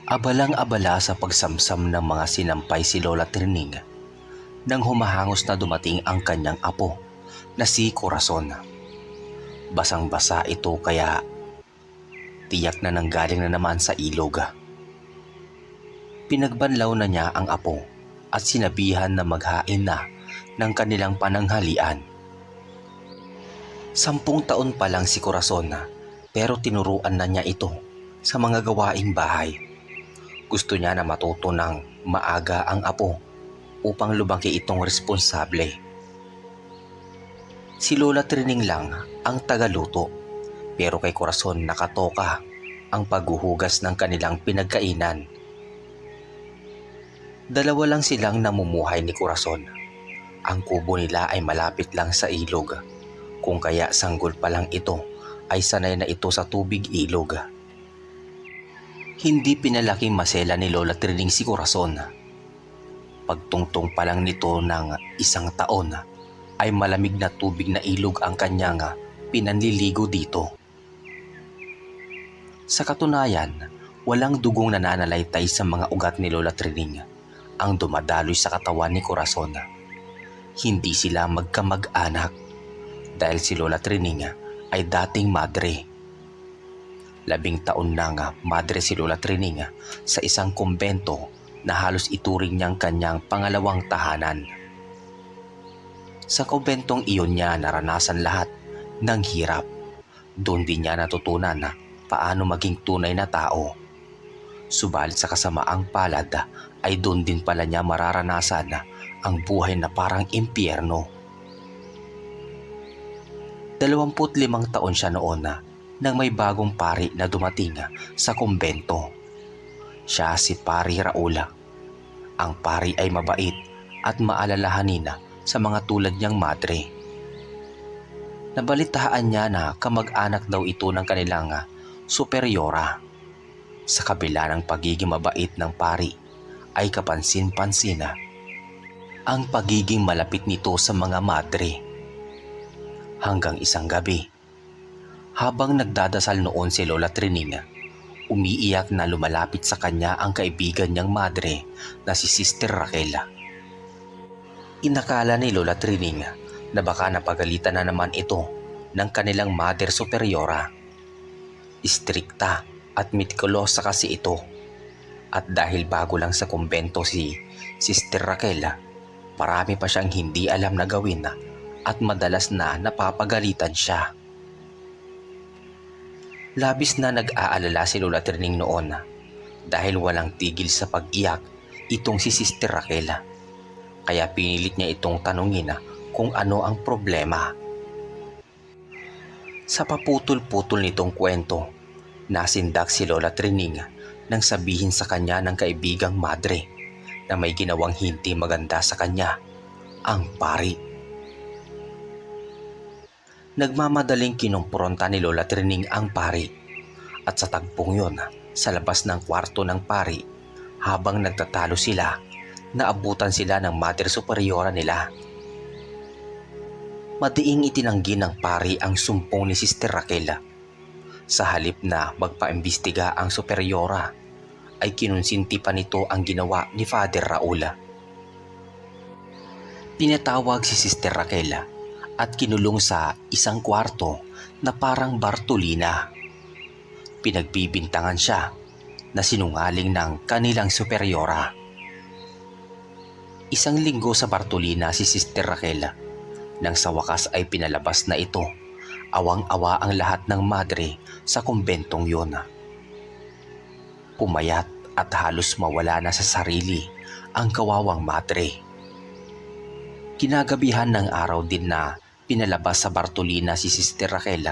Abalang-abala sa pagsamsam ng mga sinampay si Lola Trining nang humahangos na dumating ang kanyang apo na si Corazon. Basang-basa ito kaya tiyak na nanggaling na naman sa ilog. Pinagbanlaw na niya ang apo at sinabihan na maghain na ng kanilang pananghalian. 10 taon pa lang si Corazon pero tinuruan na niya ito sa mga gawaing bahay. Gusto niya na matuto ng maaga ang apo upang lumaki itong responsable. Si Lola Trining lang ang tagaluto pero kay Corazon nakatoka ang paghuhugas ng kanilang pinagkainan. Dalawa lang silang namumuhay ni Corazon. Ang kubo nila ay malapit lang sa ilog, kung kaya sanggol pa lang ito ay sanay na ito sa tubig ilog. Hindi pinalaking masela ni Lola Trining si Corazon. Pagtungtong pa lang nito ng 1 taon ay malamig na tubig na ilog ang kanyang pinanliligo dito. Sa katunayan, walang dugong nananalaytay sa mga ugat ni Lola Trining ang dumadaloy sa katawan ni Corazon. Hindi sila magkamag-anak dahil si Lola Trining ay dating madre. 10 taon na nga madre si Lola Trining sa isang kumbento na halos ituring niyang kanyang pangalawang tahanan. Sa kumbentong iyon niya naranasan lahat ng hirap. Doon din niya natutunan na paano maging tunay na tao. Subalit sa kasamaang palad ay doon din pala niya mararanasan ang buhay na parang impyerno. 25 taon siya noon nang may bagong pari na dumating sa kumbento. Siya si Pari Raul. Ang pari ay mabait at maalalahanin sa mga tulad niyang madre. Nabalitaan niya na kamag-anak daw ito ng kanilang superyora. Sa kabila ng pagiging mabait ng pari ay kapansin-pansin ang pagiging malapit nito sa mga madre. Hanggang isang gabi, habang nagdadasal noon si Lola Trining, umiiyak na lumalapit sa kanya ang kaibigan niyang madre na si Sister Raquel. Inakala ni Lola Trining na baka napagalitan na naman ito ng kanilang Mother Superiora. Istrikta at mitikulosa kasi ito, at dahil bago lang sa kumbento si Sister Raquel, marami pa siyang hindi alam na gawin at madalas na napapagalitan siya. Labis na nag-aalala si Lola Trining noon dahil walang tigil sa pag-iyak itong si Sister Raquel. Kaya pinilit niya itong tanungin kung ano ang problema. Sa paputol-putol nitong kwento, nasindak si Lola Trining nang sabihin sa kanya ng kaibigang madre na may ginawang hindi maganda sa kanya, ang pari. Nagmamadaling kinumpronta ni Lola Trining ang pari at sa tagpong yon sa labas ng kwarto ng pari habang nagtatalo sila, naabutan sila ng Mother Superiora nila. Madiing itinanggi ng pari ang sumpong ni Sister Raquel. Sa halip na magpaimbestiga ang Superiora ay kinonsinti pa nito ang ginawa ni Father Raul. Pinatawag si Sister Raquel at kinulong sa isang kwarto na parang Bartolina. Pinagbibintangan siya na sinungaling ng kanilang Superiora. 1 linggo sa Bartolina si Sister Raquel. Nang sa wakas ay pinalabas na ito, awang-awa ang lahat ng madre sa kumbentong yon. Pumayat at halos mawala na sa sarili ang kawawang madre. Kinagabihan ng araw din na pinalabas sa Bartolina si Sister Raquel,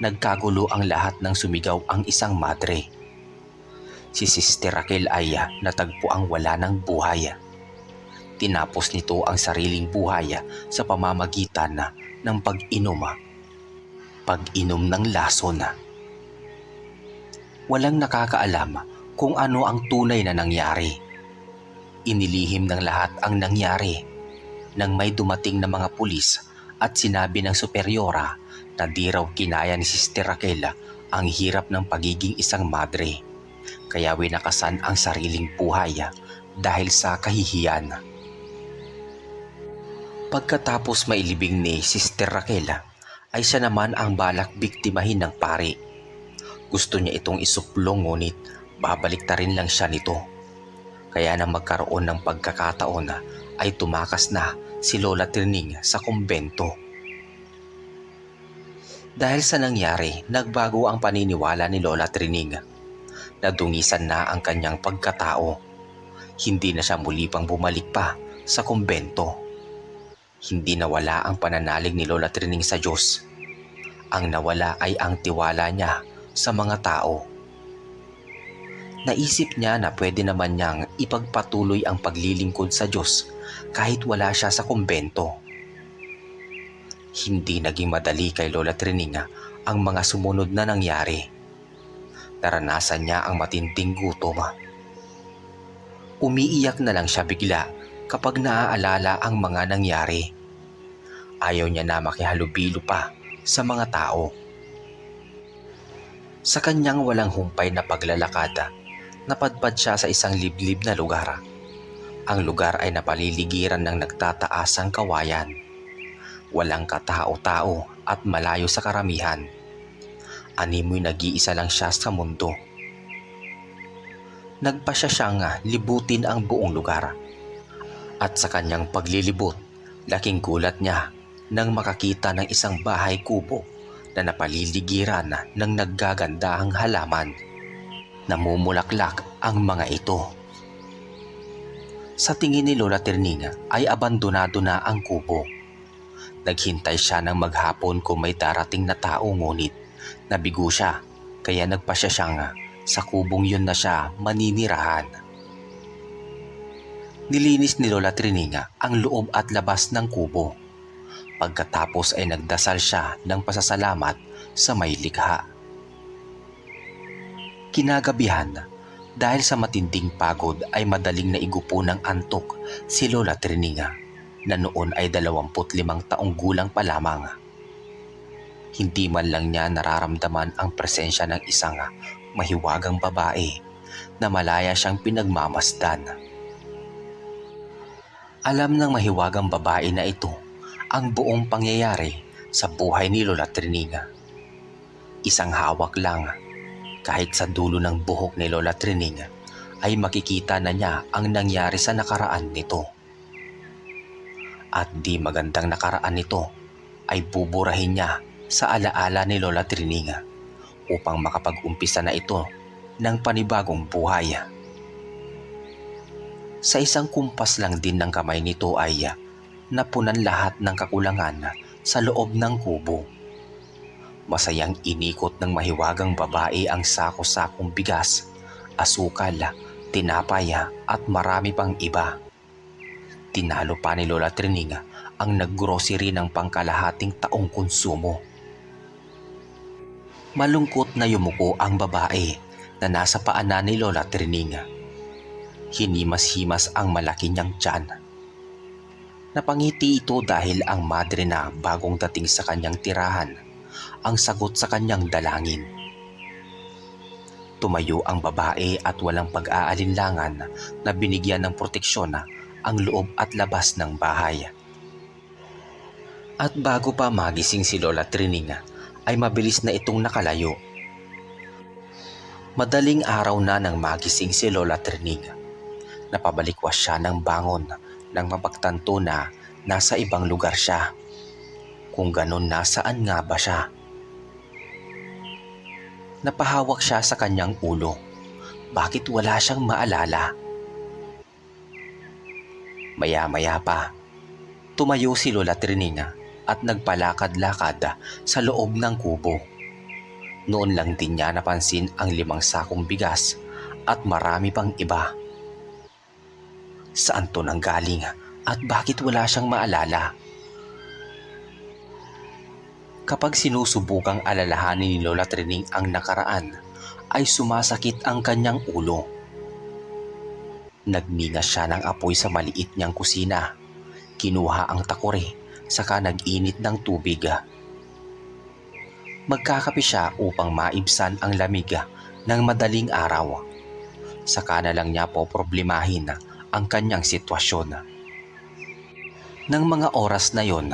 nagkagulo ang lahat nang sumigaw ang isang madre. Si Sister Raquel ay natagpo ang wala ng buhay. Tinapos nito ang sariling buhay sa pamamagitan ng pag-inom ng lason. Walang nakakaalam kung ano ang tunay na nangyari. Inilihim ng lahat ang nangyari nang may dumating na mga pulis at sinabi ng Superiora na di raw kinaya ni Sister Raquel ang hirap ng pagiging isang madre. kaya winakasan ang sariling buhay dahil sa kahihiyan. Pagkatapos mailibing ni Sister Raquel ay siya naman ang balak biktimahin ng pari. Gusto niya itong isuplong ngunit babaliktarin lang siya nito. Kaya nang magkaroon ng pagkakataon ay tumakas na si Lola Trining sa kumbento. Dahil sa nangyari, nagbago ang paniniwala ni Lola Trining. Nadungisan na ang kanyang pagkatao. Hindi na siya muli pang bumalik pa sa kumbento. Hindi nawala ang pananalig ni Lola Trining sa Diyos. Ang nawala ay ang tiwala niya sa mga tao. Naisip niya na pwede naman niyang ipagpatuloy ang paglilingkod sa Diyos kahit wala siya sa kumbento. Hindi naging madali kay Lola Trining ang mga sumunod na nangyari. Naranasan niya ang matinding gutom. Umiiyak na lang siya bigla kapag naaalala ang mga nangyari. Ayaw niya na makihalubilo pa sa mga tao. Sa kanyang walang humpay na paglalakad, napadpad siya sa isang liblib na lugar. Ang lugar ay napaliligiran ng nagtataasang kawayan. Walang katao-tao at malayo sa karamihan. Animoy nag-iisa lang siya sa mundo. Nagpasya siyang libutin ang buong lugar. At sa kanyang paglilibot, laking gulat niya nang makakita ng isang bahay kubo na napaliligiran ng naggagandahang halaman. Namumulaklak ang mga ito. Sa tingin ni Lola Trining ay abandonado na ang kubo. Naghintay siya ng maghapon kung may darating na tao ngunit nabigo siya kaya nagpasya siyang sa kubong yun na siya maninirahan. Nilinis ni Lola Trining ang loob at labas ng kubo. Pagkatapos ay nagdasal siya ng pasasalamat sa may likha. Kinagabihan, dahil sa matinding pagod ay madaling naigupo ng antok si Lola Trining na noon ay 25 taong gulang pa lamang. Hindi man lang niya nararamdaman ang presensya ng isang mahiwagang babae na malaya siyang pinagmamasdan. Alam ng mahiwagang babae na ito ang buong pangyayari sa buhay ni Lola Trining. Isang hawak lang, kahit sa dulo ng buhok ni Lola Trining ay makikita na niya ang nangyari sa nakaraan nito. At di magandang nakaraan nito ay buburahin niya sa alaala ni Lola Trining upang makapag-umpisa na ito ng panibagong buhay. Sa isang kumpas lang din ng kamay nito ay napunan lahat ng kakulangan sa loob ng kubo. Masayang inikot ng mahiwagang babae ang sako-sakong bigas, asukal, tinapay at marami pang iba. Tinalo pa ni Lola Trining ang naggrocery ng pangkalahating taong konsumo. Malungkot na yumuko ang babae na nasa paanan ni Lola Trining. Hinimas-himas ang malaki niyang tiyan. Napangiti ito dahil ang madre na bagong dating sa kanyang tirahan ang sagot sa kanyang dalangin. Tumayo ang babae at walang pag-aalinlangan na binigyan ng proteksyon ang loob at labas ng bahay. At bago pa magising si Lola Trining ay mabilis na itong nakalayo. Madaling araw na nang magising si Lola Trining. Napabalikwas siya ng bangon nang mapagtanto na nasa ibang lugar siya. Kung ganon, nasaan nga ba siya? Napahawak siya sa kanyang ulo. Bakit wala siyang maalala? Maya-maya pa, tumayo si Lola Trining at nagpalakad-lakad sa loob ng kubo. Noon lang din niya napansin ang 5 sakong bigas at marami pang iba. Saan to nanggaling at bakit wala siyang maalala? Kapag sinusubukang alalahanin ni Lola Trining ang nakaraan, ay sumasakit ang kanyang ulo. Nagningas siya ng apoy sa maliit niyang kusina. Kinuha ang takore, saka nag-init ng tubig. Magkakape siya upang maibsan ang lamig ng madaling araw. saka na lang niya poproblemahin ang kanyang sitwasyon. Nang mga oras na yon,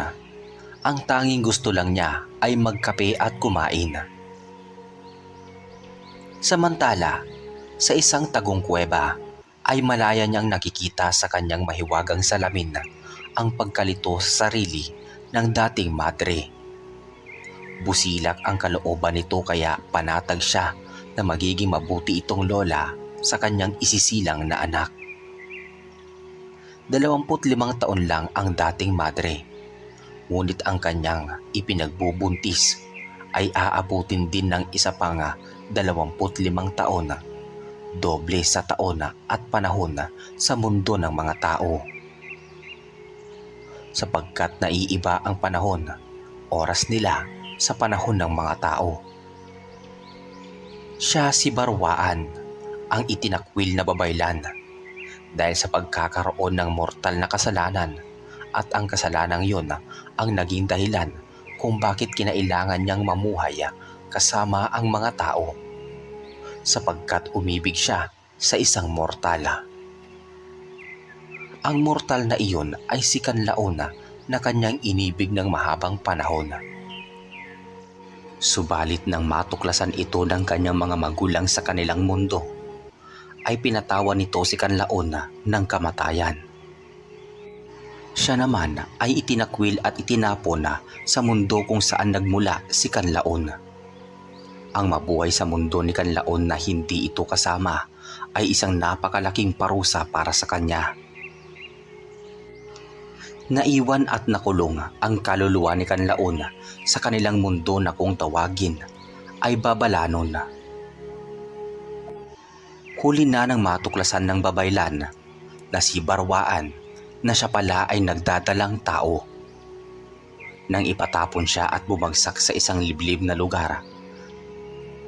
ang tanging gusto lang niya ay magkape at kumain. Samantala, sa isang tagong kuweba ay malaya niyang nakikita sa kanyang mahiwagang salamin ang pagkalito sa sarili ng dating madre. Busilak ang kalooban nito kaya panatag siya na magiging mabuti itong lola sa kanyang isisilang na anak. 25 taon lang ang dating madre, ngunit ang kanyang ipinagbubuntis ay aabutin din ng isa pang 25 taon, doble sa taon at panahon sa mundo ng mga tao. Sapagkat naiiba ang panahon, oras nila sa panahon ng mga tao. Siya si Barwaan, ang itinakwil na babaylan, dahil sa pagkakaroon ng mortal na kasalanan, at ang kasalanang yun ang naging dahilan kung bakit kinailangan niyang mamuhay kasama ang mga tao, sapagkat umibig siya sa isang mortal. Ang mortal na iyon ay si Kanlaon na kanyang inibig ng mahabang panahon. Subalit nang matuklasan ito ng kanyang mga magulang sa kanilang mundo, ay pinatawan nito si Kanlaon ng kamatayan. Siya naman ay itinakwil at itinapon sa mundo kung saan nagmula si Kanlaon. Ang mabuhay sa mundo ni Kanlaon na hindi ito kasama ay isang napakalaking parusa para sa kanya. Naiwan at nakulong ang kaluluwa ni Kanlaon sa kanilang mundo na kung tawagin ay Babalanon. Huli na nang matuklasan ng babaylan na si Barwaan na siya pala ay nagdadalang tao. Nang ipatapon siya at bumagsak sa isang liblib na lugar,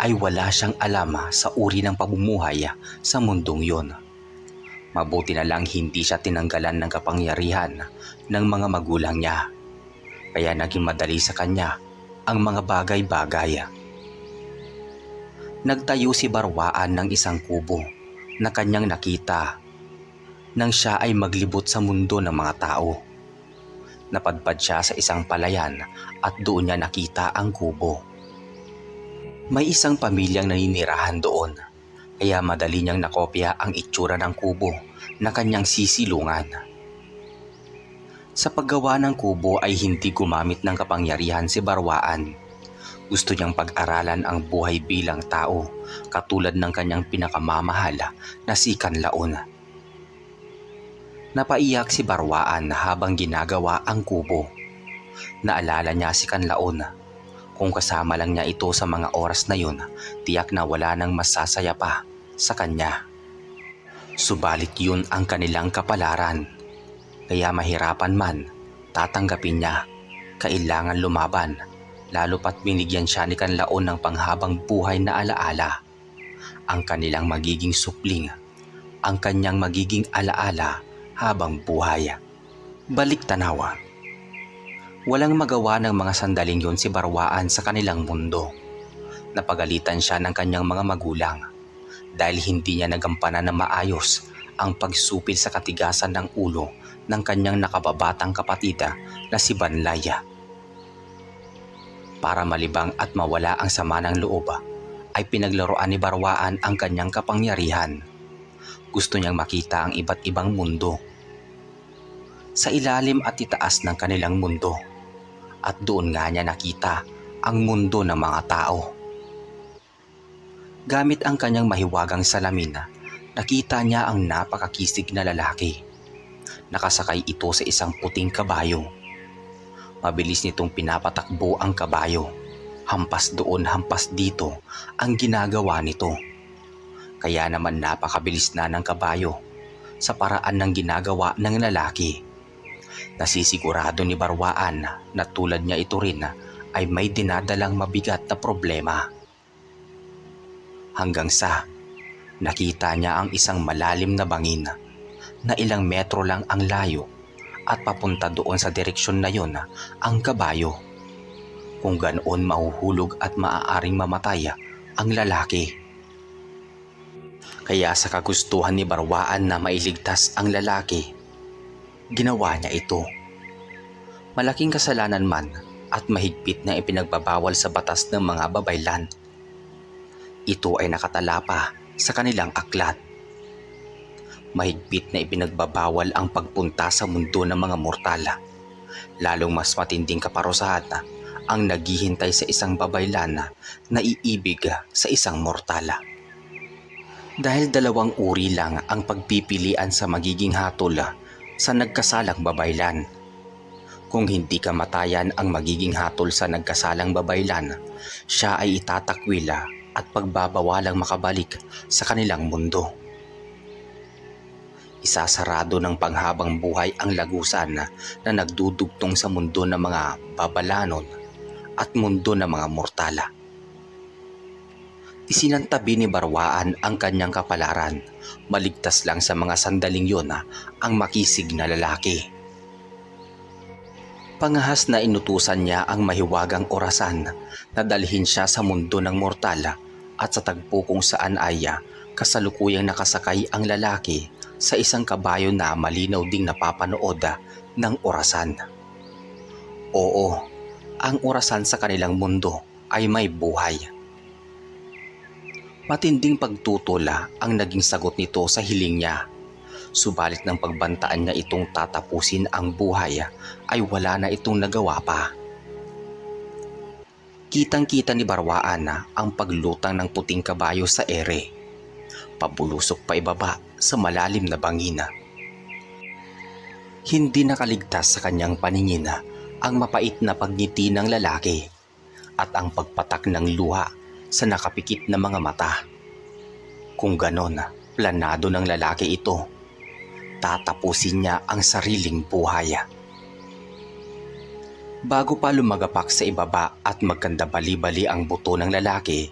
ay wala siyang alam sa uri ng pamumuhay sa mundong yon. Mabuti na lang hindi siya tinanggalan ng kapangyarihan ng mga magulang niya, kaya naging madali sa kanya ang mga bagay-bagay. Nagtayo si Barwaan ng isang kubo na kanyang nakita nang siya ay maglibot sa mundo ng mga tao. Napadpad siya sa isang palayan at doon niya nakita ang kubo. May isang pamilyang naninirahan doon, kaya madali niyang nakopya ang itsura ng kubo na kanyang sisilungan. Sa paggawa ng kubo ay hindi gumamit ng kapangyarihan si Barwaan. Gusto niyang pag-aralan ang buhay bilang tao, katulad ng kanyang pinakamamahal na si Kanlaon. Napaiyak si Barwaan habang ginagawa ang kubo. Naalala niya si Kanlaon. Kung kasama lang niya ito sa mga oras na yun, tiyak na wala nang masasaya pa sa kanya. Subalit yun ang kanilang kapalaran. Kaya mahirapan man, tatanggapin niya. Kailangan lumaban, lalo pat binigyan siya ni Kanlaon ng panghabang buhay na alaala. Ang kanilang magiging supling, ang kanyang magiging alaala habang buhay. Balik tanawa. Walang magawa ng mga sandaling yon si Barwaan sa kanilang mundo. Napagalitan siya ng kanyang mga magulang dahil hindi niya nagampanan na maayos ang pagsupil sa katigasan ng ulo ng kanyang nakababatang kapatid na si Banlaya. Para malibang at mawala ang sama ng loob, ay pinaglaruan ni Barwaan ang kanyang kapangyarihan. Gusto niyang makita ang iba't ibang mundo, sa ilalim at itaas ng kanilang mundo, at doon nga niya nakita ang mundo ng mga tao. Gamit ang kanyang mahiwagang salamin, nakita niya ang napakakisig na lalaki. Nakasakay ito sa isang puting kabayo. Mabilis nitong pinapatakbo ang kabayo. Hampas doon, hampas dito ang ginagawa nito. Kaya naman napakabilis na ng kabayo sa paraan ng ginagawa ng lalaki. Nasisigurado ni Barwaan na tulad niya ito rin ay may dinadalang mabigat na problema. Hanggang sa nakita niya ang isang malalim na bangin na ilang metro lang ang layo at papunta doon sa direksyon na yon ang kabayo. Kung ganoon mahuhulog at maaaring mamatay ang lalaki. Kaya sa kagustuhan ni Barwaan na mailigtas ang lalaki, ginawa niya ito. Malaking kasalanan man at mahigpit na ipinagbabawal sa batas ng mga babaylan. Ito ay nakatala pa sa kanilang aklat. Mahigpit na ipinagbabawal ang pagpunta sa mundo ng mga mortala. Lalong mas matinding kaparusahan ang naghihintay sa isang babaylan na iibig sa isang mortala. Dahil dalawang uri lang ang pagpipilian sa magiging hatol sa nagkasalang babaylan. Kung hindi kamatayan ang magiging hatol sa nagkasalang babaylan, siya ay itatakwil at pagbabawalang makabalik sa kanilang mundo. Isasarado ng panghabang buhay ang lagusan na nagdudugtong sa mundo ng mga babalanon at mundo ng mga mortala. Isinantabi ni Barwaan ang kanyang kapalaran, maligtas lang sa mga sandaling yun ang makisig na lalaki. Pangahas na inutusan niya ang mahiwagang orasan na dalhin siya sa mundo ng mortala at sa tagpo kung saan ay kasalukuyang nakasakay ang lalaki sa isang kabayo na malinaw ding napapanood ng orasan. Oo, ang orasan sa kanilang mundo ay may buhay. Matinding pagtutula ang naging sagot nito sa hiling niya. Subalit ng pagbantaan niya itong tatapusin ang buhay ay wala na itong nagawa pa. Kitang-kita ni Barwaan ang paglutang ng puting kabayo sa ere. Pabulusok pa ibaba sa malalim na bangina. Hindi nakaligtas sa kanyang paningin ang mapait na pagngiti ng lalaki at ang pagpatak ng luha sa nakapikit na mga mata. Kung ganon, planado ng lalaki ito. Tatapusin niya ang sariling buhay. Bago pa lumagapak sa ibaba at magkanda bali-bali ang buto ng lalaki,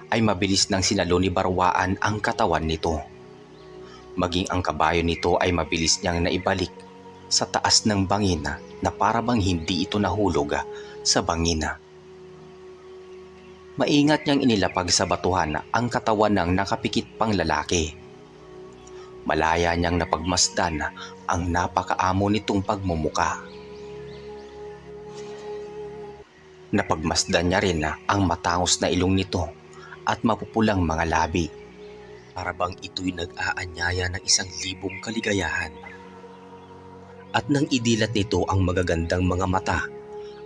ay mabilis nang sinalo ni Barwaan ang katawan nito. Maging ang kabayo nito ay mabilis niyang naibalik sa taas ng bangina na para bang hindi ito nahulog sa bangina. Maingat niyang inilapag sa batuhan ang katawan ng nakapikit pang lalaki. Malaya niyang napagmasdan ang napakaamo nitong pagmumuka. Napagmasdan niya rin ang matangos na ilong nito at mapupulang mga labi. Para bang ito'y nag-aanyaya ng 1,000 kaligayahan. At nang idilat nito ang magagandang mga mata,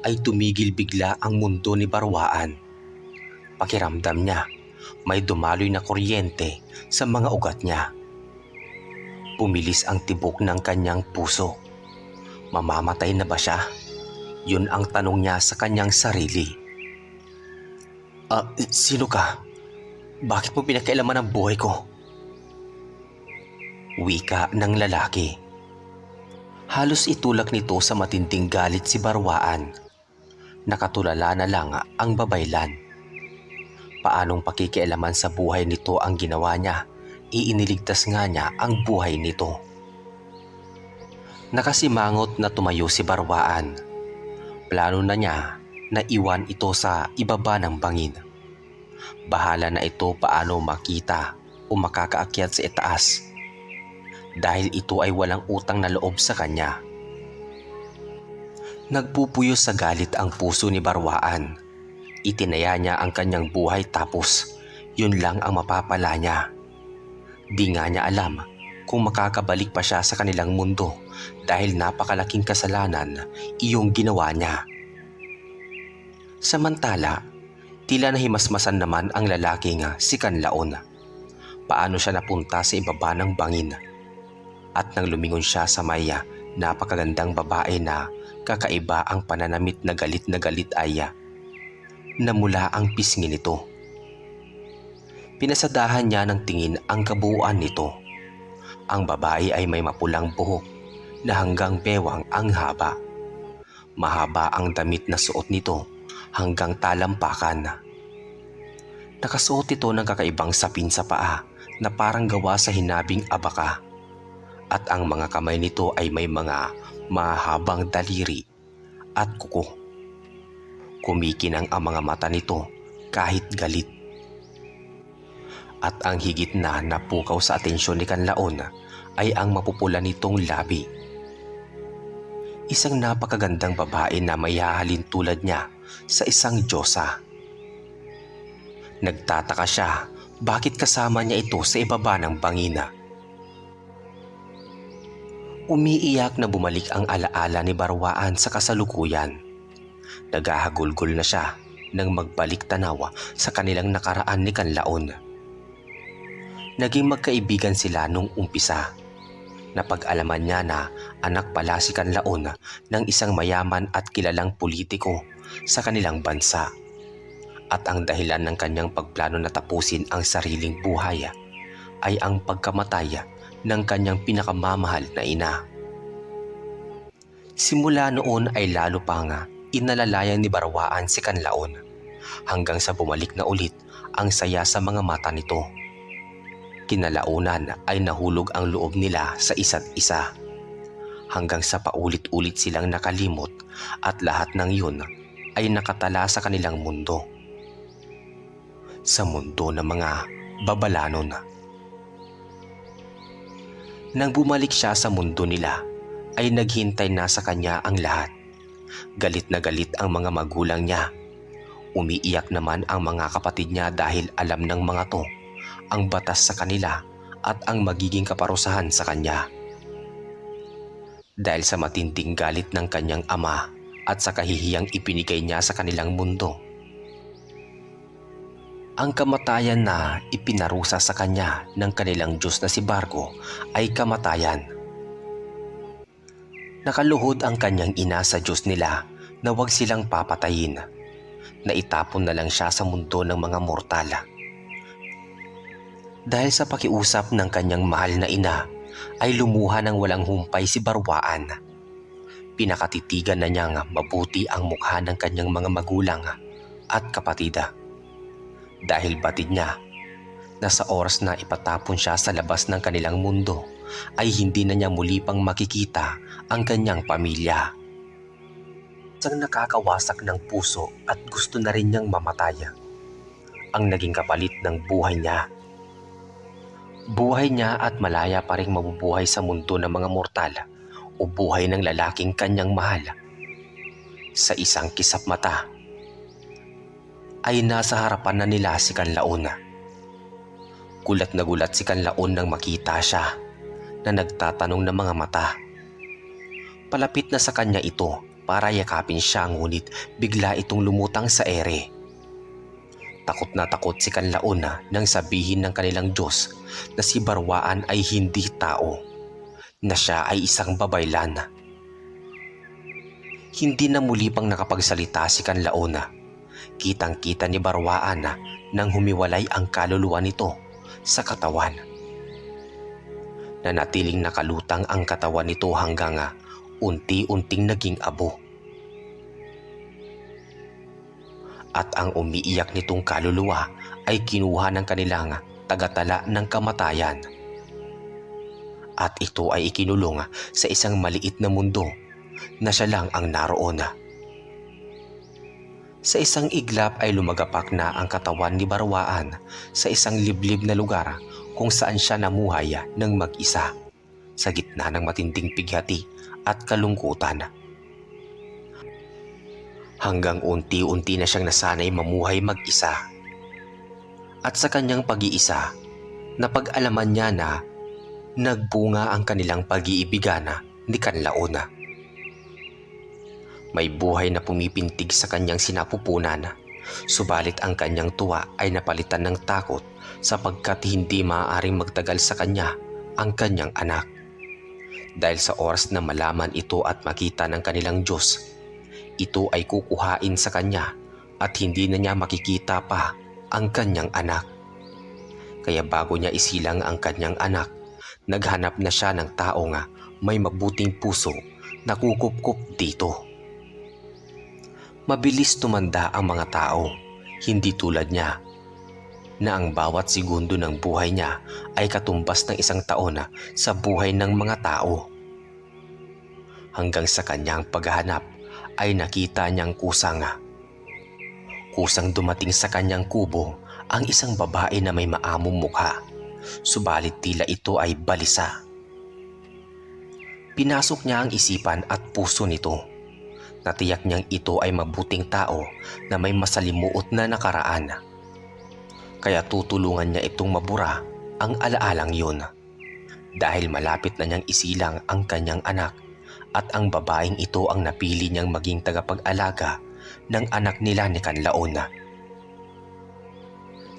ay tumigil bigla ang mundo ni Barwaan. Pakiramdam niya, may dumaloy na kuryente sa mga ugat niya. Pumilis ang tibok ng kanyang puso. Mamamatay na ba siya? Yun ang tanong niya sa kanyang sarili. Sino ka? Bakit mo pinakailaman ang buhay ko? Wika ng lalaki. Halos itulak nito sa matinding galit si Barwaan. Nakatulala na lang ang babaylan. Paanong pakikialaman sa buhay nito ang ginawa niya? Iiniligtas nga niya ang buhay nito. Nakasimangot na tumayo si Barwaan. Plano na niya na iwan ito sa ibaba ng bangin. Bahala na ito paano makita o makakaakyat sa itaas. Dahil ito ay walang utang na loob sa kanya. Nagpupuyo sa galit ang puso ni Barwaan. Itinaya niya ang kanyang buhay tapos yun lang ang mapapala niya. Di nga niya alam kung makakabalik pa siya sa kanilang mundo dahil napakalaking kasalanan iyong ginawa niya. Samantala, tila nahimasmasan naman ang lalaking si Kanlaon. Paano siya napunta sa ibaba ng bangin? At nang lumingon siya sa may napakagandang babae na kakaiba ang pananamit na galit ay namula ang pisngi nito. Pinasadahan niya ng tingin ang kabuuan nito. Ang babae ay may mapulang buhok na hanggang bewang ang haba. Mahaba ang damit na suot nito hanggang talampakan. Nakasuot ito ng kakaibang sapin sa paa na parang gawa sa hinabing abaka. At ang mga kamay nito ay may mga mahabang daliri at kuko. Kumikinang ang mga mata nito kahit galit. At ang higit na napukaw sa atensyon ni Kanlaon ay ang mapupula nitong labi. Isang napakagandang babae na may hahalin tulad niya sa isang diyosa. Nagtataka siya bakit kasama niya ito sa ibaba ng bangina. Umiiyak na bumalik ang alaala ni Barwaan sa kasalukuyan. Naghahagulgol na siya nang magbalik tanaw sa kanilang nakaraan ni Kanlaon. Naging magkaibigan sila nung umpisa. Napag-alaman niya na anak pala si Kanlaon ng isang mayaman at kilalang politiko sa kanilang bansa. At ang dahilan ng kanyang pagplano na tapusin ang sariling buhay ay ang pagkamatay ng kanyang pinakamamahal na ina. Simula noon ay lalo pang inalalayan ni Barwaan si Kanlaon hanggang sa bumalik na ulit ang saya sa mga mata nito. Kinalaunan ay nahulog ang loob nila sa isa't isa hanggang sa paulit-ulit silang nakalimot at lahat ng yun ay nakatala sa kanilang mundo. Sa mundo ng mga babalanon. Nang bumalik siya sa mundo nila, ay naghintay na sa kanya ang lahat. Galit na galit ang mga magulang niya. Umiiyak naman ang mga kapatid niya dahil alam ng mga to ang batas sa kanila at ang magiging kaparusahan sa kanya. Dahil sa matinding galit ng kanyang ama at sa kahihiyang ipinigay niya sa kanilang mundo, ang kamatayan na ipinarusa sa kanya ng kanilang Diyos na si Bargo ay kamatayan. Nakaluhod ang kanyang ina sa Diyos nila na huwag silang papatayin, na itapon na lang siya sa mundo ng mga mortal. Dahil sa pakiusap ng kanyang mahal na ina ay lumuha ng walang humpay si Barwaan. Pinakatitigan na niyang mabuti ang mukha ng kanyang mga magulang at kapatid. Dahil batid niya na sa oras na ipatapon siya sa labas ng kanilang mundo ay hindi na niya muli pang makikita ang kanyang pamilya. Isang nakakawasak ng puso at gusto na rin niyang mamatay ang naging kapalit ng buhay niya. Buhay niya at malaya pa rin mabubuhay sa mundo ng mga mortal o buhay ng lalaking kanyang mahal. Sa isang kisap mata ay nasa harapan na nila si Kanlaon. Gulat na gulat si Kanlaon nang makita siya na nagtatanong ng mga mata. Palapit na sa kanya ito para yakapin siya, ngunit bigla itong lumutang sa ere. Takot na takot si Kanlaon nang sabihin ng kanilang Diyos na si Barwaan ay hindi tao, na siya ay isang babaylan. Hindi na muli pang nakapagsalita si Kanlaon. Kitang-kita ni Barwaan nang humiwalay ang kaluluwa nito sa katawan. Nanatiling nakalutang ang katawan nito hanggang unti-unting naging abo. At ang umiiyak nitong kaluluwa ay kinuha ng kanilang tagatala ng kamatayan. At ito ay ikinulong sa isang maliit na mundo na siya lang ang naroon. Sa isang iglap ay lumagapak na ang katawan ni Barwaan sa isang liblib na lugar kung saan siya namuhay ng mag-isa sa gitna ng matinding pighati at kalungkutan. Hanggang unti-unti na siyang nasanay mamuhay mag-isa. At sa kanyang pag-iisa, napag-alaman niya na nagbunga ang kanilang pag-iibigan ni Kanlaon. May buhay na pumipintig sa kanyang sinapupunan, subalit ang kanyang tuwa ay napalitan ng takot sapagkat hindi maaaring magtagal sa kanya ang kanyang anak. Dahil sa oras na malaman ito at makita ng kanilang Diyos, ito ay kukuhain sa kanya at hindi na niya makikita pa ang kanyang anak. Kaya bago niya isilang ang kanyang anak, naghanap na siya ng taong may mabuting puso na kukup-kup dito. Mabilis tumanda ang mga tao, hindi tulad niya, na ang bawat segundo ng buhay niya ay katumbas ng isang taon sa buhay ng mga tao. Hanggang sa kanyang paghahanap ay nakita niyang kusang dumating sa kanyang kubo ang isang babae na may maamong mukha, subalit tila ito ay balisa. Pinasok niya ang isipan at puso nito. Natiyak niyang ito ay mabuting tao na may masalimuot na nakaraan. Kaya tutulungan niya itong mabura ang alaalang yun. Dahil malapit na niyang isilang ang kanyang anak at ang babaeng ito ang napili niyang maging tagapag-alaga ng anak nila ni Kanlaon.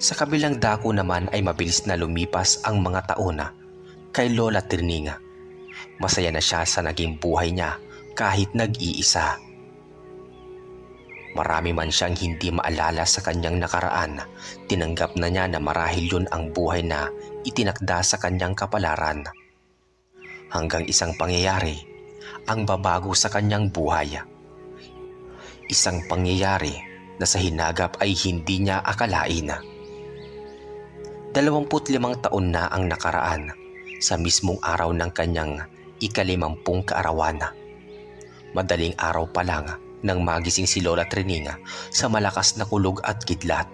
Sa kabilang dako naman ay mabilis na lumipas ang mga taon kay Lola Trining. Masaya na siya sa naging buhay niya kahit nag-iisa. Marami man siyang hindi maalala sa kanyang nakaraan, tinanggap na niya na marahil yun ang buhay na itinakda sa kanyang kapalaran. Hanggang isang pangyayari ang babago sa kanyang buhay. Isang pangyayari na sa hinagap ay hindi niya akalain. 25 taon na ang nakaraan sa mismong araw ng kanyang ika-50 kaarawan. Madaling araw pa lang nang magising si Lola Trining sa malakas na kulog at kidlat.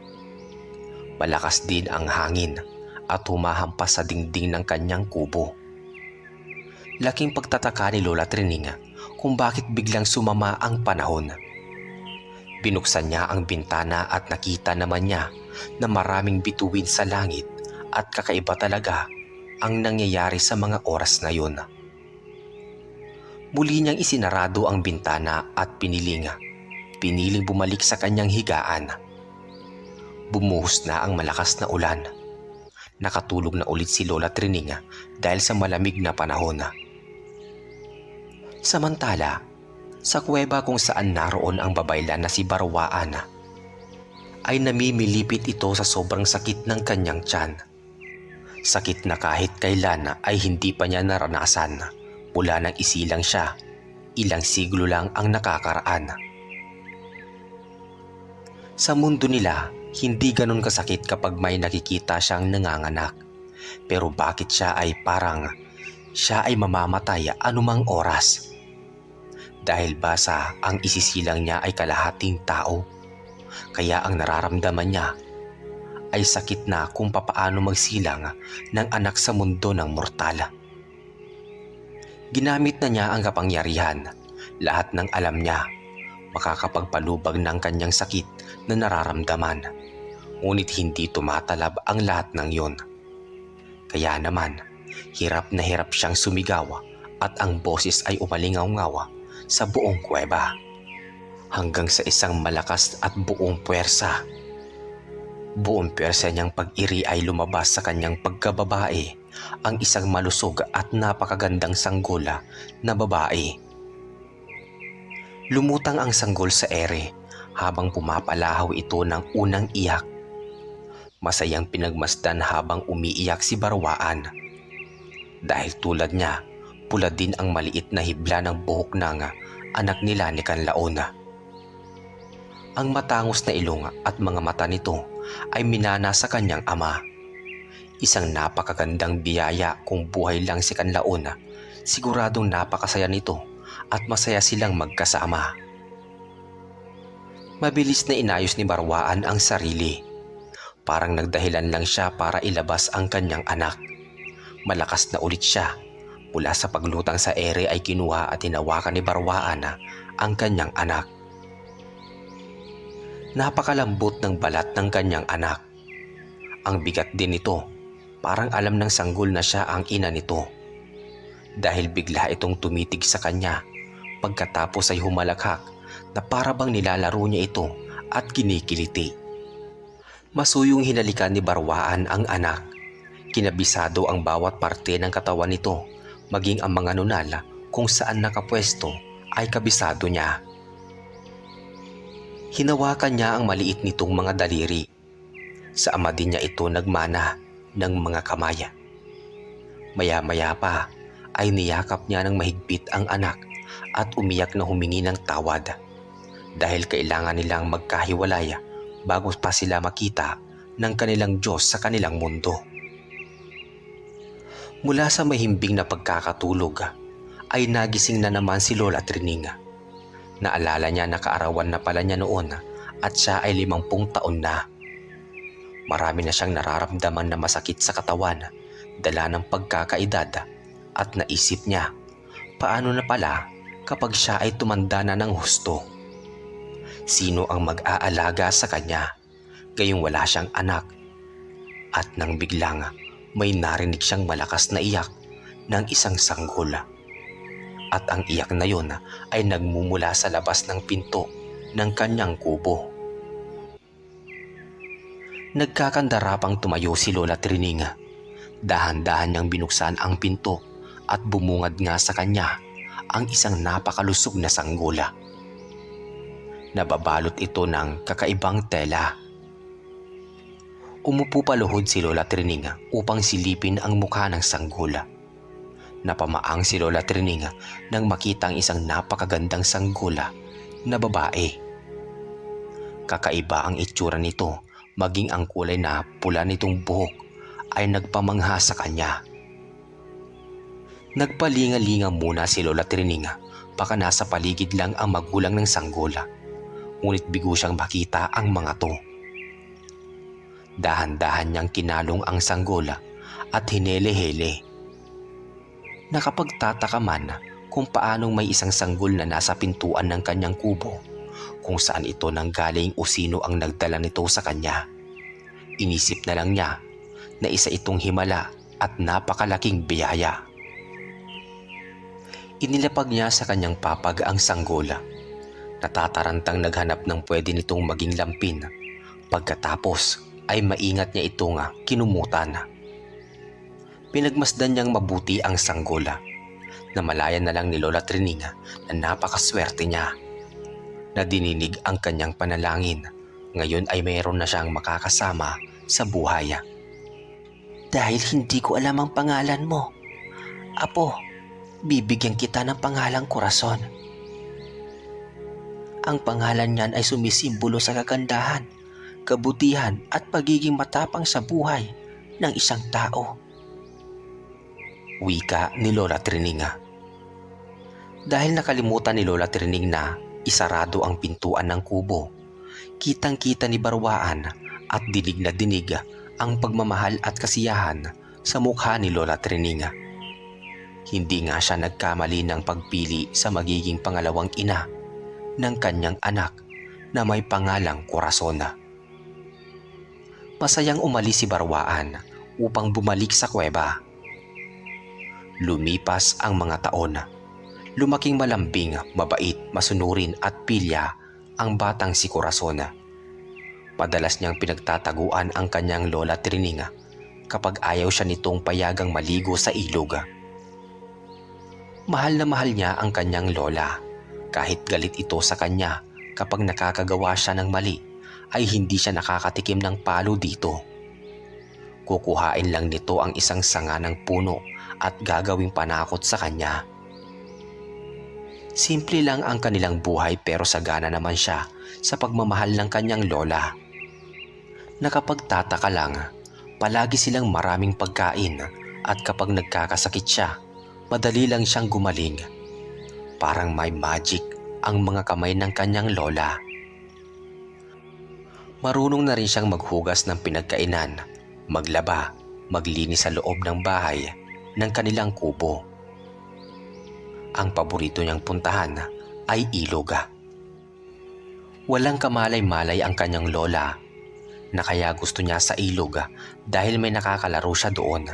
Malakas din ang hangin at humahampas sa dingding ng kanyang kubo. Laking pagtataka ni Lola Trining kung bakit biglang sumama ang panahon. Binuksan niya ang bintana at nakita naman niya na maraming bituin sa langit at kakaiba talaga ang nangyayari sa mga oras na yun. Muli niyang isinarado ang bintana at piniling bumalik sa kanyang higaan. Bumuhos na ang malakas na ulan. Nakatulog na ulit si Lola Trining dahil sa malamig na panahon. Samantala, sa kuweba kung saan naroon ang babaylan na si Barwaan, ay namimilipit ito sa sobrang sakit ng kanyang tiyan. Sakit na kahit kailan ay hindi pa niya naranasan. Mula nang isilang siya, ilang siglo lang ang nakakaraan. Sa mundo nila, hindi ganun kasakit kapag may nakikita siyang nanganganak. Pero bakit siya ay mamamatay anumang oras? Dahil basa ang isisilang niya ay kalahating tao. Kaya ang nararamdaman niya ay sakit na kung papaano magsilang ng anak sa mundo ng mortal. Ginamit na niya ang kapangyarihan, lahat ng alam niya, makakapagpalubag ng kanyang sakit na nararamdaman. Ngunit hindi tumatalab ang lahat ng yon. Kaya naman, hirap na hirap siyang sumigaw at ang boses ay umalingaw-ngaw sa buong kuweba. Hanggang sa isang malakas at buong puwersa. Buong puwersa niyang pag-iri ay lumabas sa kanyang pagkababae ang isang malusog at napakagandang sanggol na babae. Lumutang ang sanggol sa ere habang pumapalahaw ito ng unang iyak. Masayang pinagmasdan habang umiiyak si Barwaan. Dahil tulad niya, pula din ang maliit na hibla ng buhok ng anak nila ni Kanlaon. Ang matangos na ilong at mga mata nito ay minana sa kanyang ama. Isang napakagandang biyaya kung buhay lang si Kanlaon. Siguradong napakasaya nito at masaya silang magkasama. Mabilis na inayos ni Barwaan ang sarili. Parang nagdahilan lang siya para ilabas ang kanyang anak. Malakas na ulit siya. Mula sa paglutang sa ere ay kinuha at hinawakan ni Barwaan ang kanyang anak. Napakalambot ng balat ng kanyang anak. Ang bigat din nito, parang alam ng sanggol na siya ang ina nito. Dahil bigla itong tumitig sa kanya, pagkatapos ay humalakhak na para bang nilalaro niya ito at kinikiliti. Masuyong hinalikan ni Barwaan ang anak. Kinabisado ang bawat parte ng katawan nito, maging ang mga nunal kung saan nakapwesto ay kabisado niya. Hinawakan niya ang maliit nitong mga daliri. Sa ama din niya ito nagmana ng mga kamay. Maya-maya pa ay niyakap niya ng mahigpit ang anak at umiyak na humingi ng tawad. Dahil kailangan nilang magkahiwalay bago pa sila makita ng kanilang Diyos sa kanilang mundo. Mula sa mahimbing na pagkakatulog ay nagising na naman si Lola Trining. Naalala niya na kaarawan na pala niya noon at siya ay 50 taon na. Marami na siyang nararamdaman na masakit sa katawan, dala ng pagkakaedad, at naisip niya, paano na pala kapag siya ay tumanda na ng husto? Sino ang mag-aalaga sa kanya, gayong wala siyang anak? At nang biglang may narinig siyang malakas na iyak ng isang sanggol. At ang iyak na yun ay nagmumula sa labas ng pinto ng kanyang kubo. Nagkakandarapang tumayo si Lola Trining. Dahan-dahan niyang binuksan ang pinto at bumungad nga sa kanya ang isang napakalusog na sanggola. Nababalot ito ng kakaibang tela. Umupo paluhod si Lola Trining upang silipin ang mukha ng sanggola. Napamaang si Lola Trining nang makita ang isang napakagandang sanggola na babae. Kakaiba ang itsura nito, maging ang kulay na pula nitong buhok ay nagpamangha sa kanya. Nagpalinga-linga muna si Lola Trining, baka nasa paligid lang ang magulang ng sanggola, ngunit bigo siyang makita ang mga to. Dahan-dahan niyang kinalong ang sanggola at hinele-hele. Nakapagtataka man kung paanong may isang sanggol na nasa pintuan ng kanyang kubo, kung saan ito nanggaling o sino ang nagdala nito sa kanya. Inisip na lang niya na isa itong himala at napakalaking biyaya. Inilapag niya sa kanyang papag ang sanggola. Natatarantang naghanap ng pwede nitong maging lampin. Pagkatapos ay maingat niya itong kinumutan. Pinagmasdan niyang mabuti ang sanggola. Namalayan na lang ni Lola Trining na napakaswerte niya. Nadininig ang kanyang panalangin. Ngayon ay mayroon na siyang makakasama sa buhay. Dahil hindi ko alam ang pangalan mo, Apo, bibigyan kita ng pangalang Corazon. Ang pangalan niyan ay sumisimbolo sa kagandahan, kabutihan at pagiging matapang sa buhay ng isang tao. Wika ni Lola Trining. Dahil nakalimutan ni Lola Trining na isarado ang pintuan ng kubo, kitang-kita ni Barwaan at dinig na dinig ang pagmamahal at kasiyahan sa mukha ni Lola Trining. Hindi nga siya nagkamali ng pagpili sa magiging pangalawang ina ng kanyang anak na may pangalang Corazon. Masayang umalis si Barwaan upang bumalik sa kuweba. Lumipas ang mga taon. Lumaking malambing, mabait, masunurin at pilya ang batang si Corazon. Madalas niyang pinagtataguan ang kanyang Lola Trining kapag ayaw siya nitong payagang maligo sa ilog. Mahal na mahal niya ang kanyang lola. Kahit galit ito sa kanya kapag nakakagawa siya ng mali, ay hindi siya nakakatikim ng palo dito. Kukuhain lang nito ang isang sanga ng puno at gagawing panakot sa kanya. Simple lang ang kanilang buhay pero sagana naman siya sa pagmamahal ng kanyang lola. Nakapagtataka lang, palagi silang maraming pagkain at kapag nagkakasakit siya, madali lang siyang gumaling. Parang may magic ang mga kamay ng kanyang lola. Marunong na rin siyang maghugas ng pinagkainan, maglaba, maglinis sa loob ng bahay ng kanilang kubo. Ang paborito niyang puntahan ay ilog. Walang kamalay-malay ang kanyang lola na kaya gusto niya sa ilog dahil may nakakalaro siya doon.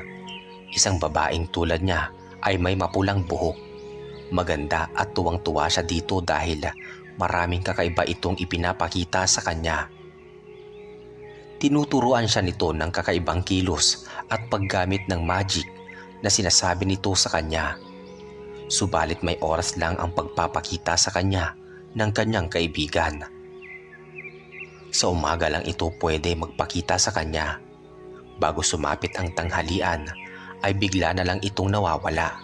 Isang babaeng tulad niya ay may mapulang buhok. Maganda at tuwang-tuwa siya dito dahil maraming kakaiba itong ipinapakita sa kanya. Tinuturuan siya nito ng kakaibang kilos at paggamit ng magic na sinasabi nito sa kanya. Subalit may oras lang ang pagpapakita sa kanya ng kanyang kaibigan. Sa umaga lang ito pwede magpakita sa kanya. Bago sumapit ang tanghalian ay bigla na lang itong nawawala.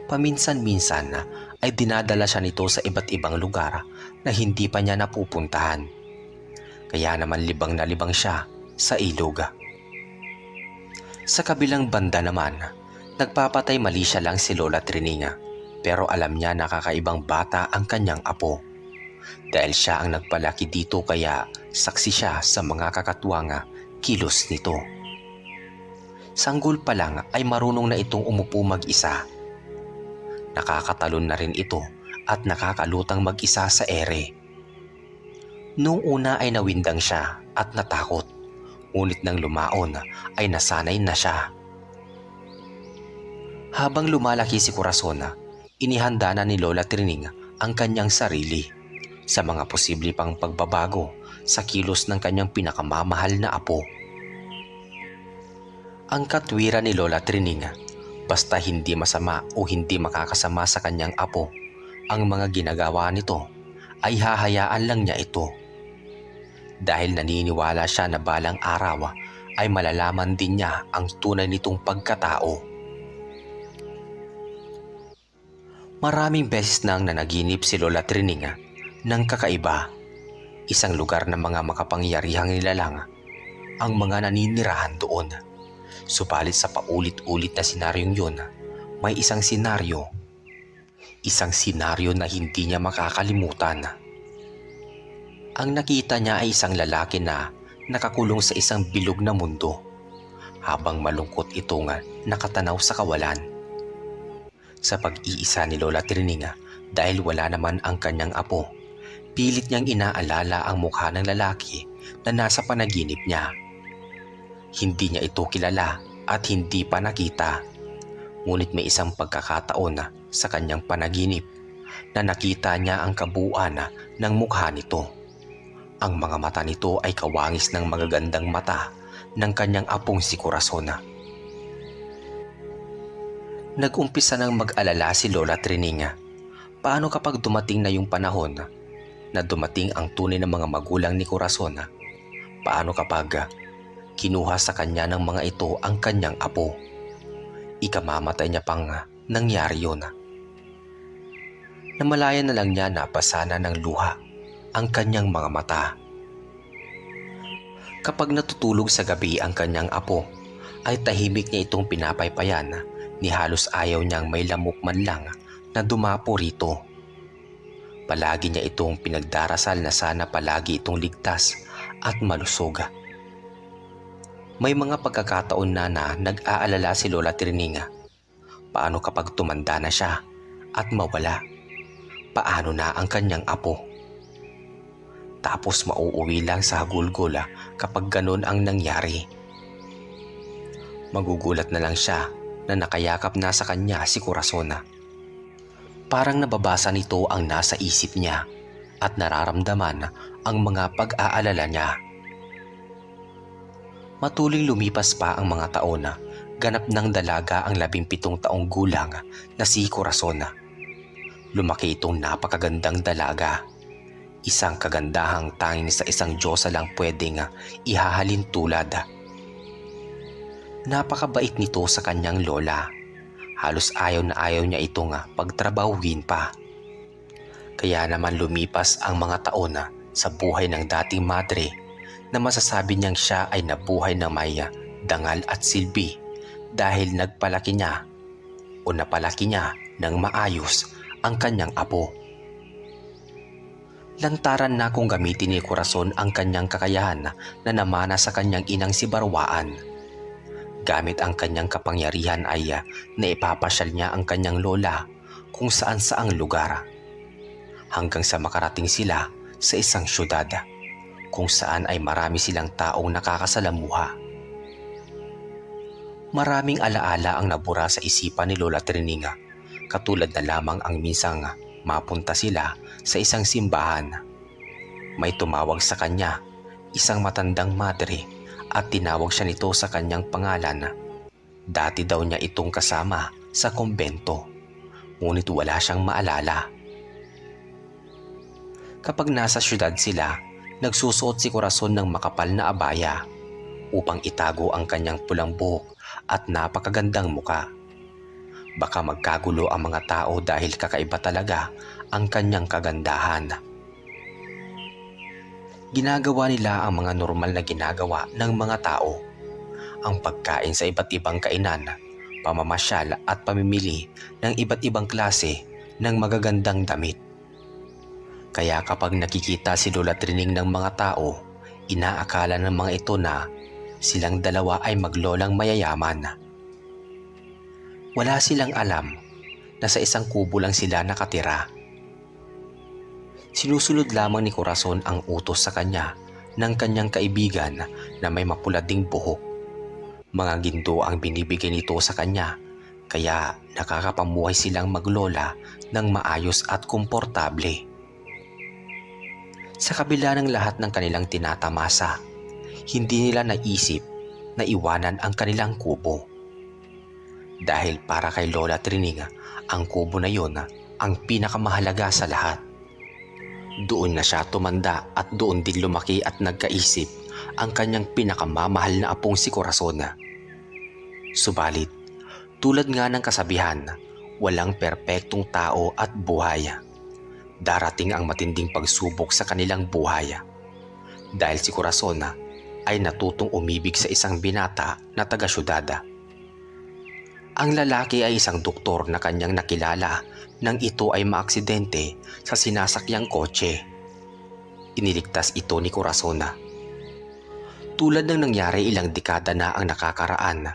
Paminsan-minsan ay dinadala siya nito sa iba't ibang lugar na hindi pa niya napupuntahan. Kaya naman libang na libang siya sa ilog. Sa kabilang banda naman, nagpapatay mali siya lang si Lola Trining, pero alam niya na kakaibang bata ang kanyang apo. dahil siya ang nagpalaki dito kaya saksi siya sa mga kakatuwang kilos nito. Sanggol pa lang ay marunong na itong umupo mag-isa. Nakakatalon na rin ito at nakakalutang mag-isa sa ere. Noong una ay nawindang siya at natakot, ngunit nang lumaon ay nasanay na siya. Habang lumalaki si Corazon, inihanda na ni Lola Trining ang kanyang sarili sa mga posible pang pagbabago sa kilos ng kanyang pinakamamahal na apo. Ang katwiran ni Lola Trining, basta hindi masama o hindi makakasama sa kanyang apo ang mga ginagawa nito, ay hahayaan lang niya ito. Dahil naniniwala siya na balang araw ay malalaman din niya ang tunay nitong pagkatao. Maraming beses nang nanaginip si Lola Trining ng kakaiba. Isang lugar ng mga makapangyarihang nilalang ang mga naninirahan doon. Subalit sa paulit-ulit na senaryong yun, may isang senaryo na hindi niya makakalimutan. Ang nakita niya ay isang lalaki na nakakulong sa isang bilog na mundo, habang malungkot itong nakatanaw sa kawalan. Sa pag-iisa ni Lola Trining dahil wala naman ang kanyang apo, pilit niyang inaalala ang mukha ng lalaki na nasa panaginip niya. Hindi niya ito kilala at hindi pa nakita, ngunit may isang pagkakataon sa kanyang panaginip na nakita niya ang kabuuan ng mukha nito. Ang mga mata nito ay kawangis ng magagandang mata ng kanyang apong si Corazon. Nag-umpisa nang mag-alala si Lola Trining. Paano kapag dumating na yung panahon na dumating ang tunay na mga magulang ni Corazon? Paano kapag kinuha sa kanya ng mga ito ang kanyang apo? Ikamamatay niya pang nangyari yun. Namalayan na lang niya na pasana ng luha ang kanyang mga mata. Kapag natutulog sa gabi ang kanyang apo, ay tahimik niya itong pinapaypayan ni halos ayaw niyang may lamok man lang na dumapo rito. Palagi niya itong pinagdarasal na sana palagi itong ligtas at malusog. May mga pagkakataon na nag-aalala si Lola Trining. Paano kapag tumanda na siya at mawala? Paano na ang kanyang apo? Tapos mauuwi lang sa hagulgol kapag ganun ang nangyari. Magugulat na lang siya na nakayakap na sa kanya si Corazon. Parang nababasa nito ang nasa isip niya at nararamdaman ang mga pag-aalala niya. Matuling lumipas pa ang mga taon, ganap ng dalaga ang 17 taong gulang na si Corazon. Lumaki itong napakagandang dalaga. Isang kagandahang tanging sa isang Diyosa lang pwedeng ihahalin tulad. Napakabait nito sa kanyang lola. Halos ayaw na ayaw niya itong pagtrabahuin pa. Kaya naman lumipas ang mga taon sa buhay ng dating madre na masasabi niyang siya ay nabuhay na may dangal at silbi dahil napalaki niya ng maayos ang kanyang apo. Lantaran na kung gamitin ni Corazon ang kanyang kakayahan na namana sa kanyang inang si Barwaan. Gamit ang kanyang kapangyarihan ay naipapasyal niya ang kanyang lola kung saan-saang lugar, hanggang sa makarating sila sa isang syudad kung saan ay marami silang taong nakakasalamuha. Maraming alaala ang nabura sa isipan ni Lola Trining, katulad na lamang ang minsang mapunta sila sa isang simbahan. May tumawag sa kanya, isang matandang madre, at tinawag siya nito sa kanyang pangalan. Dati daw niya itong kasama sa kumbento, ngunit wala siyang maalala. Kapag nasa syudad sila, nagsusuot si Corazon ng makapal na abaya upang itago ang kanyang pulang buhok at napakagandang muka. Baka magkagulo ang mga tao dahil kakaiba talaga ang kanyang kagandahan. Ginagawa nila ang mga normal na ginagawa ng mga tao. Ang pagkain sa iba't ibang kainan, pamamasyal at pamimili ng iba't ibang klase ng magagandang damit. Kaya kapag nakikita si Lola Trining ng mga tao, inaakala ng mga ito na silang dalawa ay maglolang mayayaman. Wala silang alam na sa isang kubo lang sila nakatira. Sinusunod lamang ni Corazon ang utos sa kanya ng kanyang kaibigan na may mapula ding buhok. Mga ginto ang binibigay nito sa kanya, kaya nakakapamuhay silang maglola ng maayos at komportable. Sa kabila ng lahat ng kanilang tinatamasa, hindi nila naisip na iwanan ang kanilang kubo. Dahil para kay Lola Trining, ang kubo na yon ang pinakamahalaga sa lahat. Doon na siya tumanda at doon din lumaki at nagkaisip ang kanyang pinakamamahal na apong si Corazon. Subalit, tulad nga ng kasabihan, walang perpektong tao at buhay. Darating ang matinding pagsubok sa kanilang buhay. Dahil si Corazon ay natutong umibig sa isang binata na taga-syudad. Ang lalaki ay isang doktor na kanyang nakilala nang ito ay maaksidente sa sinasakyang kotse. Iniligtas ito ni Corazon. Tulad ng nangyari ilang dekada na ang nakakaraan,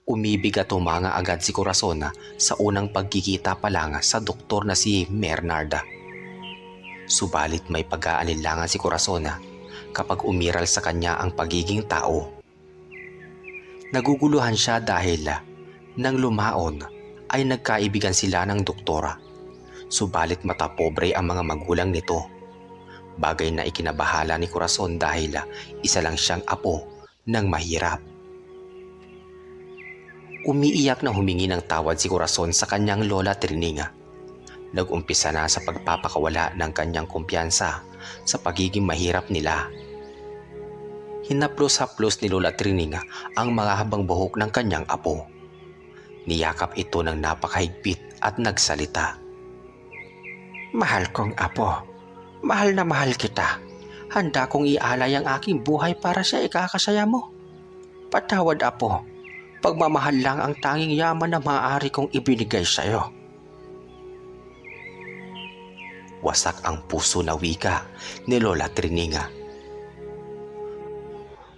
umibig at humanga agad si Corazon sa unang pagkikita pa lang sa doktor na si Bernard. Subalit may pag-aalinlangan si Corazon kapag umiral sa kanya ang pagiging tao. Naguguluhan siya dahil nang lumaon ay nagkaibigan sila ng doktora. Subalit matapobre ang mga magulang nito. Bagay na ikinabahala ni Corazon dahil isa lang siyang apo ng mahirap. Umiiyak na humingi ng tawad si Corazon sa kanyang Lola Trining. Nag-umpisa na sa pagpapakawala ng kanyang kumpiyansa sa pagiging mahirap nila. Hinaplos-haplos ni Lola Trining ang mahahabang buhok ng kanyang apo. Niyakap ito ng napakahigpit at nagsalita. "Mahal kong apo, mahal na mahal kita. Handa kong ialay ang aking buhay para sa ikakasaya mo. Patawad apo, pagmamahal lang ang tanging yaman na maaari kong ibinigay sa iyo." Wasak ang puso na wika ni Lola Trining.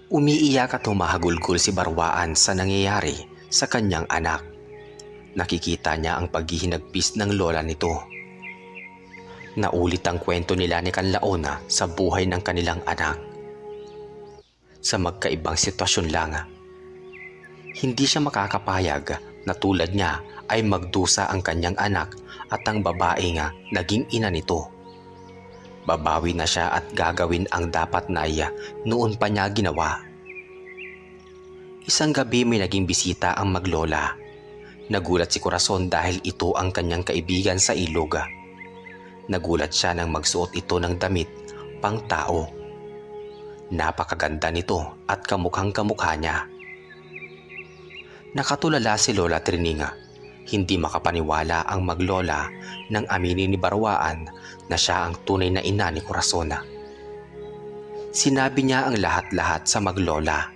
Umiiyak at humahagulgol si Barwaan sa nangyayari sa kanyang anak. Nakikita niya ang paghihinagpis ng lola nito. Naulit ang kwento nila ni Canlaona sa buhay ng kanilang anak. Sa magkaibang sitwasyon lang, hindi siya makakapayag na tulad niya ay magdusa ang kanyang anak at ang babae nga naging ina nito. Babawi na siya at gagawin ang dapat na noon pa niya ginawa. Isang gabi may naging bisita ang maglola. Nagulat si Corazon dahil ito ang kanyang kaibigan sa ilog. Nagulat siya nang magsuot ito ng damit pang tao. Napakaganda nito at kamukhang kamukha niya. Nakatulala si Lola Trining. Hindi makapaniwala ang maglola nang aminin ni Barwaan na siya ang tunay na ina ni Corazon. Sinabi niya ang lahat-lahat sa maglola.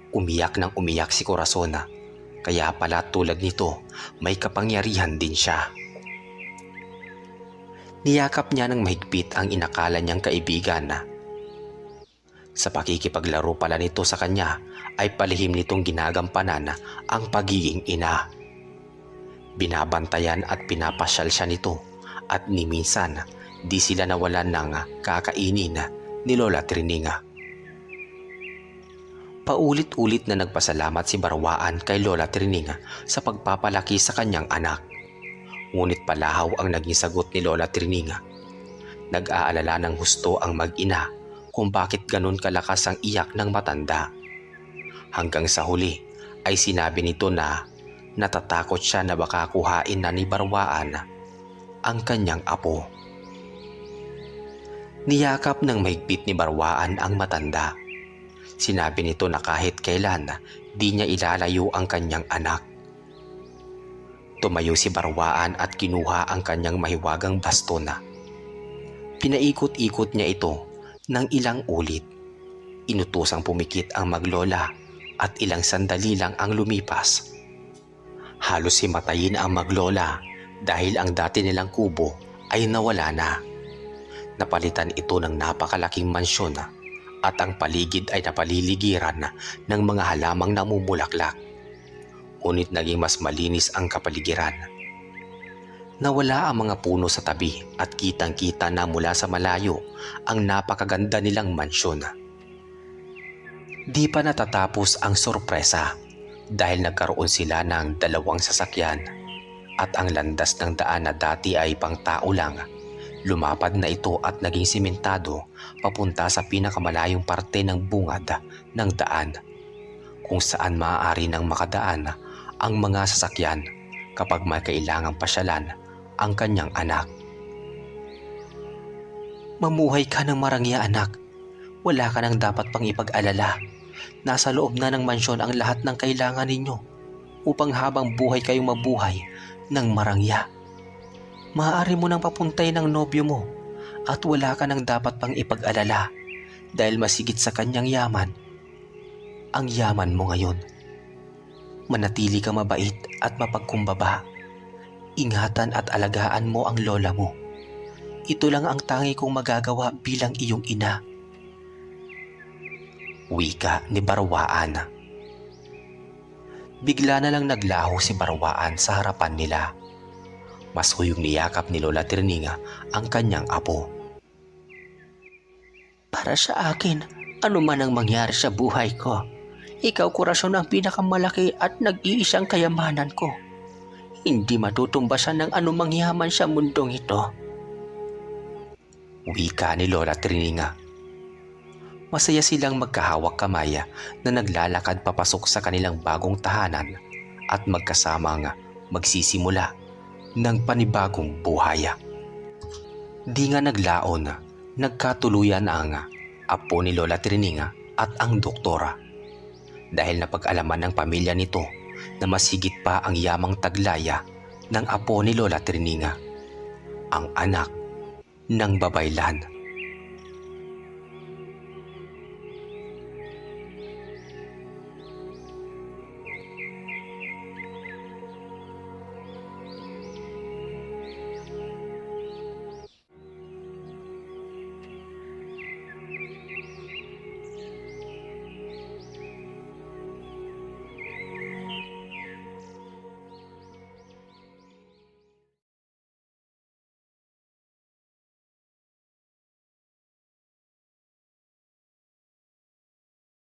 Umiyak nang umiyak si Corazon. Kaya pala tulad nito, may kapangyarihan din siya. Niyakap niya ng mahigpit ang inakala niyang kaibigan. Sa pakikipaglaro pala nito sa kanya, ay palihim nitong ginagampanan ang pagiging ina. Binabantayan at pinapasyal siya nito at ni minsan di sila nawalan ng kakainin ni Lola Trining. Paulit-ulit na nagpasalamat si Barwaan kay Lola Trining sa pagpapalaki sa kanyang anak. Ngunit palahaw ang naging sagot ni Lola Trining. Nag-aalala ng husto ang mag-ina kung bakit ganun kalakas ang iyak ng matanda. Hanggang sa huli ay sinabi nito na natatakot siya na baka kuhain na ni Barwaan ang kanyang apo. Niyakap ng mahigpit ni Barwaan ang matanda. Sinabi nito na kahit kailan di niya ilalayo ang kanyang anak. Tumayo si Barwaan at kinuha ang kanyang mahiwagang baston. Pinaikot-ikot niya ito ng ilang ulit. Inutosang pumikit ang maglola at ilang sandali lang ang lumipas. Halos himatayin ang maglola dahil ang dati nilang kubo ay nawala na. Napalitan ito ng napakalaking mansyon at ang paligid ay napaliligiran ng mga halamang namumulaklak. Ngunit naging mas malinis ang kapaligiran. Nawala ang mga puno sa tabi at kitang-kita na mula sa malayo ang napakaganda nilang mansyon. Di pa natatapos ang sorpresa dahil nagkaroon sila ng 2 sasakyan at ang landas ng daan na dati ay pang tao lang, lumapad na ito at naging simentado papunta sa pinakamalayong parte ng bungad ng daan kung saan maaari nang makadaan ang mga sasakyan kapag may kailangang pasyalan ang kanyang anak. Mamuhay ka ng marangya, anak. Wala ka nang dapat pang ipag-alala. Nasa loob na ng mansyon ang lahat ng kailangan ninyo upang habang buhay kayong mabuhay ng marangya. Maaari mo nang papuntay ng nobyo mo at wala ka nang dapat pang ipag-alala dahil masigit sa kanyang yaman ang yaman mo ngayon. Manatili ka mabait at mapagkumbaba. Ingatan at alagaan mo ang lola mo. Ito lang ang tangi kong magagawa bilang iyong ina. Wika ni Barwaan. Bigla na lang naglaho si Barwaan sa harapan nila. Mas huyong niyakap ni Lola Trininga ang kanyang apo. Para sa akin, ano man ang mangyari sa buhay ko, ikaw, Corazon, ang pinakamalaki at nag-iisang kayamanan ko. Hindi matutumbasan ng anumang yaman sa mundong ito. Wika ni Lola Trininga. Masaya silang magkahawak kamay na naglalakad papasok sa kanilang bagong tahanan at magkasamang magsisimula ng panibagong buhay. Di nga naglaon, nagkatuluyan ang apo ni Lola Trininga at ang doktora. Dahil napag-alaman ng pamilya nito na mas higit pa ang yamang taglaya ng apo ni Lola Trininga, ang anak ng babaylan.